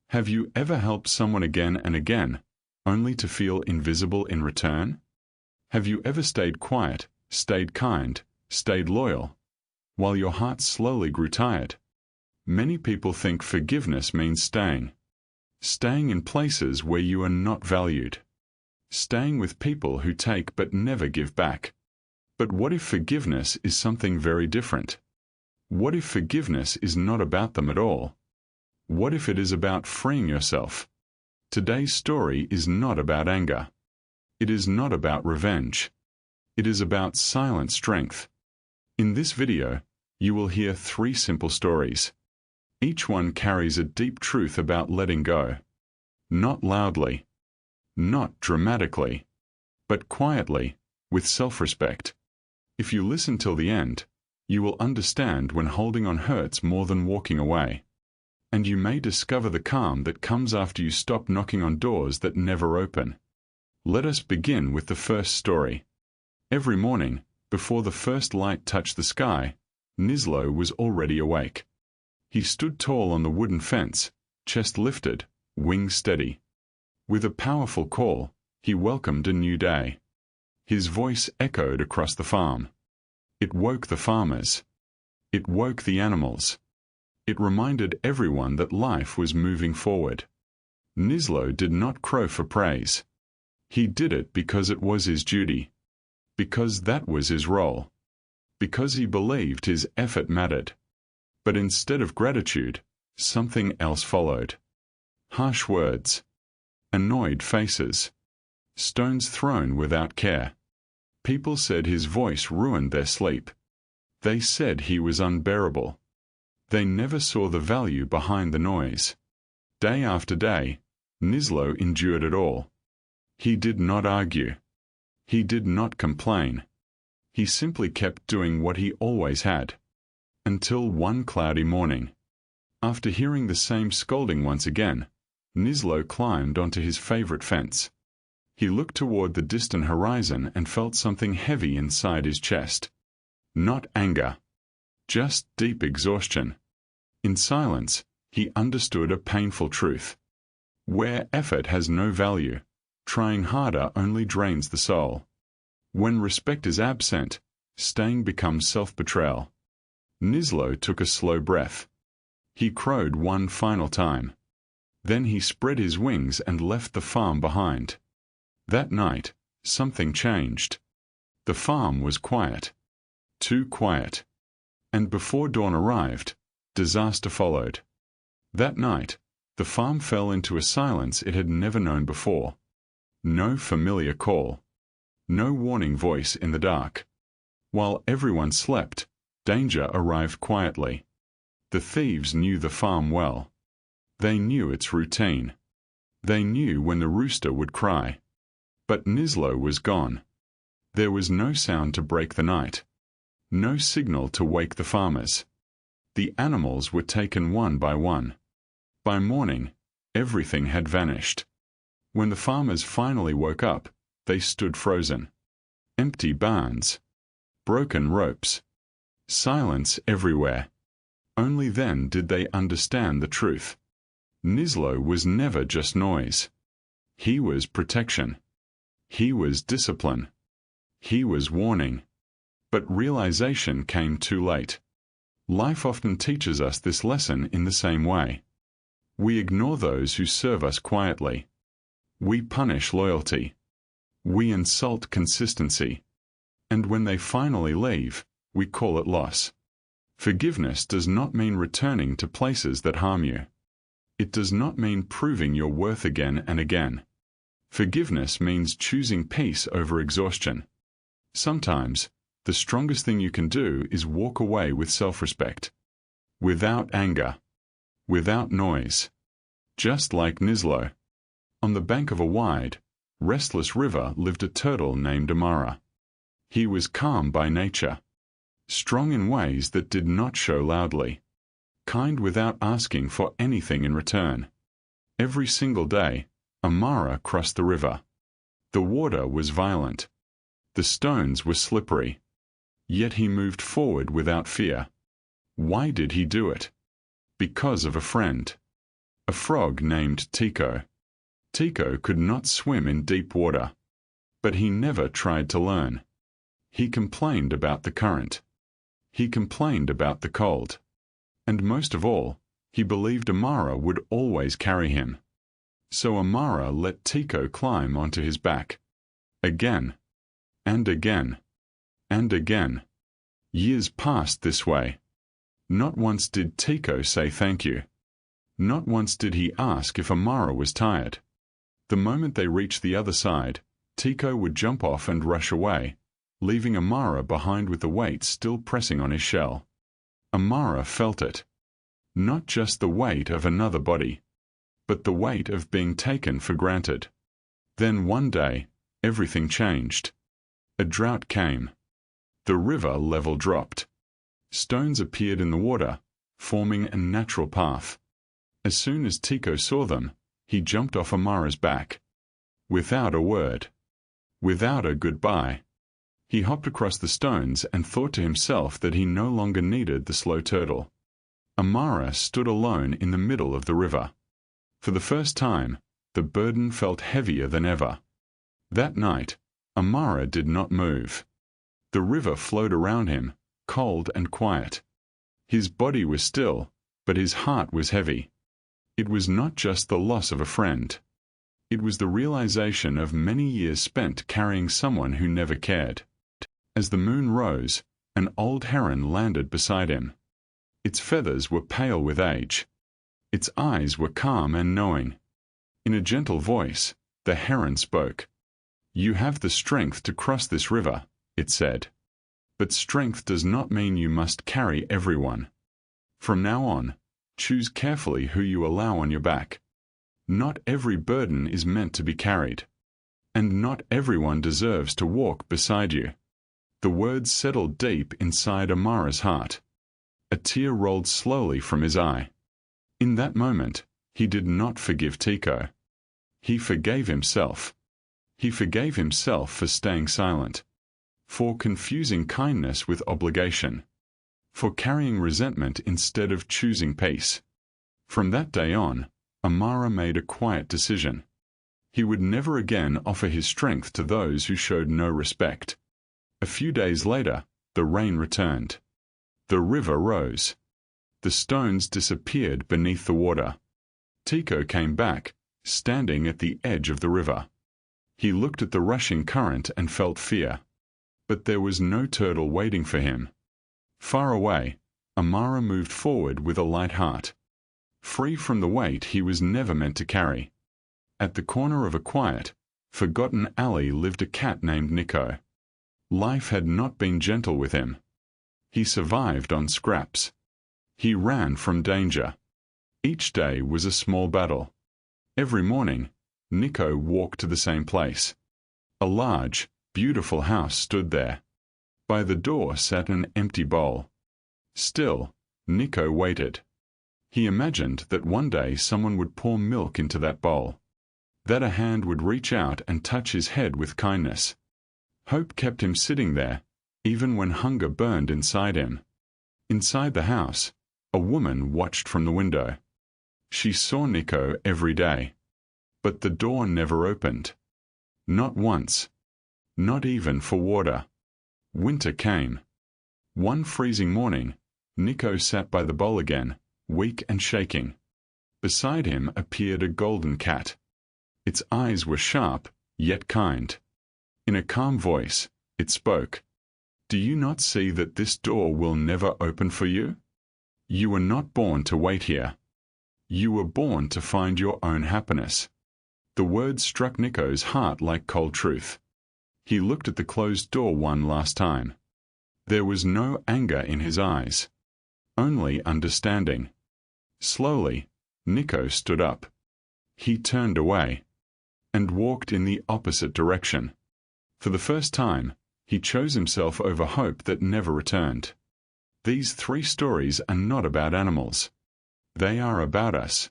Have you ever helped someone again and again, only to feel invisible in return? Have you ever stayed quiet, stayed kind, stayed loyal, while your heart slowly grew tired? Many people think forgiveness means staying in places where you are not valued, staying with people who take but never give back. But what if forgiveness is something very different? What if forgiveness is not about them at all? What if it is about freeing yourself? Today's story is not about anger. It is not about revenge. It is about silent strength. In this video, you will hear 3 simple stories. Each one carries a deep truth about letting go. Not loudly, not dramatically, but quietly, with self-respect. If you listen till the end, you will understand when holding on hurts more than walking away. And you may discover the calm that comes after you stop knocking on doors that never open. Let us begin with the first story. Every morning, before the first light touched the sky, Nislo was already awake. He stood tall on the wooden fence, chest lifted, wings steady. With a powerful call, he welcomed a new day. His voice echoed across the farm. It woke the farmers. It woke the animals. It reminded everyone that life was moving forward. Nislo did not crow for praise. He did it because it was his duty. Because that was his role. Because he believed his effort mattered. But instead of gratitude, something else followed. Harsh words. Annoyed faces. Stones thrown without care. People said his voice ruined their sleep. They said he was unbearable. They never saw the value behind the noise. Day after day, Nislo endured it all. He did not argue. He did not complain. He simply kept doing what he always had. Until one cloudy morning. After hearing the same scolding once again, Nislo climbed onto his favorite fence. He looked toward the distant horizon and felt something heavy inside his chest. Not anger. Just deep exhaustion. In silence, he understood a painful truth. Where effort has no value, trying harder only drains the soul. When respect is absent, staying becomes self-betrayal. Nislo took a slow breath. He crowed one final time. Then he spread his wings and left the farm behind. That night, something changed. The farm was quiet. Too quiet. And before dawn arrived, disaster followed. That night, the farm fell into a silence it had never known before. No familiar call. No warning voice in the dark. While everyone slept, danger arrived quietly. The thieves knew the farm well. They knew its routine. They knew when the rooster would cry. But Nislo was gone. There was no sound to break the night. No signal to wake the farmers. The animals were taken one by one. By morning, everything had vanished. When the farmers finally woke up, they stood frozen. Empty barns. Broken ropes. Silence everywhere. Only then did they understand the truth. Nislo was never just noise. He was protection. He was discipline. He was warning. But realization came too late. Life often teaches us this lesson in the same way. We ignore those who serve us quietly. We punish loyalty. We insult consistency. And when they finally leave, we call it loss. Forgiveness does not mean returning to places that harm you. It does not mean proving your worth again and again. Forgiveness means choosing peace over exhaustion. Sometimes, the strongest thing you can do is walk away with self-respect. Without anger. Without noise. Just like Nislo. On the bank of a wide, restless river lived a turtle named Amara. He was calm by nature. Strong in ways that did not show loudly. Kind without asking for anything in return. Every single day, Amara crossed the river. The water was violent. The stones were slippery. Yet he moved forward without fear. Why did he do it? Because of a friend. a frog named Tico. Tico could not swim in deep water, but he never tried to learn. He complained about the current. He complained about the cold. And most of all, he believed Amara would always carry him. So Amara let Tico climb onto his back. Again, and again, and again. Years passed this way. Not once did Tico say thank you. Not once did he ask if Amara was tired. The moment they reached the other side, Tico would jump off and rush away, leaving Amara behind with the weight still pressing on his shell. Amara felt it. Not just the weight of another body, but the weight of being taken for granted. Then one day, everything changed. A drought came. The river level dropped. Stones appeared in the water, forming a natural path. As soon as Tico saw them, he jumped off Amara's back. Without a word. Without a goodbye. He hopped across the stones and thought to himself that he no longer needed the slow turtle. Amara stood alone in the middle of the river. For the first time, the burden felt heavier than ever. That night, Amara did not move. The river flowed around him, cold and quiet. His body was still, but his heart was heavy. It was not just the loss of a friend. It was the realization of many years spent carrying someone who never cared. As the moon rose, an old heron landed beside him. Its feathers were pale with age. Its eyes were calm and knowing. In a gentle voice, the heron spoke. "You have the strength to cross this river," it said. "But strength does not mean you must carry everyone. From now on, choose carefully who you allow on your back. Not every burden is meant to be carried. And not everyone deserves to walk beside you." The words settled deep inside Amara's heart. A tear rolled slowly from his eye. In that moment, he did not forgive Tico. He forgave himself. He forgave himself for staying silent, for confusing kindness with obligation, for carrying resentment instead of choosing peace. From that day on, Amara made a quiet decision. He would never again offer his strength to those who showed no respect. A few days later, the rain returned. The river rose. The stones disappeared beneath the water. Tico came back, standing at the edge of the river. He looked at the rushing current and felt fear. But there was no turtle waiting for him. Far away, Amara moved forward with a light heart, free from the weight he was never meant to carry. At the corner of a quiet, forgotten alley lived a cat named Nico. Life had not been gentle with him. He survived on scraps. He ran from danger. Each day was a small battle. Every morning, Nico walked to the same place. A large, beautiful house stood there. By the door sat an empty bowl. Still, Nico waited. He imagined that one day someone would pour milk into that bowl, that a hand would reach out and touch his head with kindness. Hope kept him sitting there, even when hunger burned inside him. Inside the house, a woman watched from the window. She saw Nico every day. But the door never opened. Not once. Not even for water. Winter came. One freezing morning, Nico sat by the bowl again, weak and shaking. Beside him appeared a golden cat. Its eyes were sharp, yet kind. In a calm voice, it spoke. "Do you not see that this door will never open for you? You were not born to wait here. You were born to find your own happiness." The words struck Nico's heart like cold truth. He looked at the closed door one last time. There was no anger in his eyes, only understanding. Slowly, Nico stood up. He turned away and walked in the opposite direction. For the first time, he chose himself over hope that never returned. These 3 stories are not about animals. They are about us.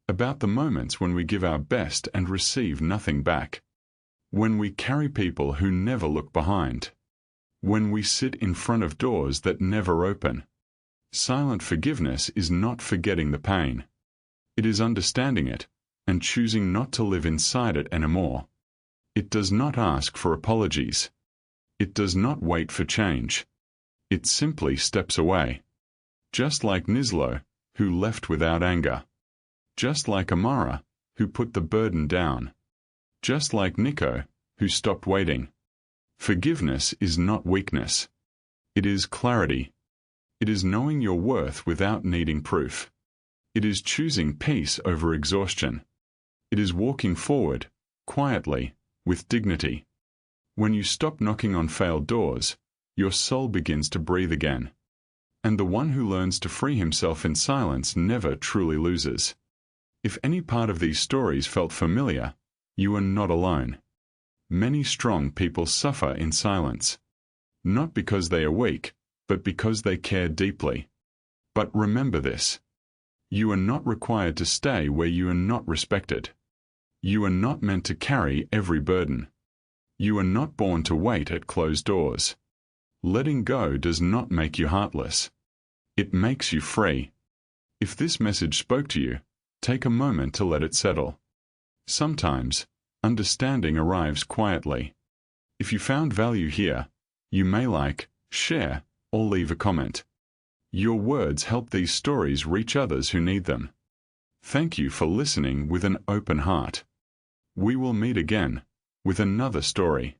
About the moments when we give our best and receive nothing back. When we carry people who never look behind. When we sit in front of doors that never open. Silent forgiveness is not forgetting the pain. It is understanding it and choosing not to live inside it anymore. It does not ask for apologies. It does not wait for change. It simply steps away. Just like Nislo, who left without anger. Just like Amara, who put the burden down. Just like Nico, who stopped waiting. Forgiveness is not weakness. It is clarity. It is knowing your worth without needing proof. It is choosing peace over exhaustion. It is walking forward, quietly, with dignity. When you stop knocking on failed doors, your soul begins to breathe again. And the one who learns to free himself in silence never truly loses. If any part of these stories felt familiar, you are not alone. Many strong people suffer in silence. Not because they are weak, but because they care deeply. But remember this. You are not required to stay where you are not respected. You are not meant to carry every burden. You are not born to wait at closed doors. Letting go does not make you heartless. It makes you free. If this message spoke to you, take a moment to let it settle. Sometimes, understanding arrives quietly. If you found value here, you may like, share, or leave a comment. Your words help these stories reach others who need them. Thank you for listening with an open heart. We will meet again with another story.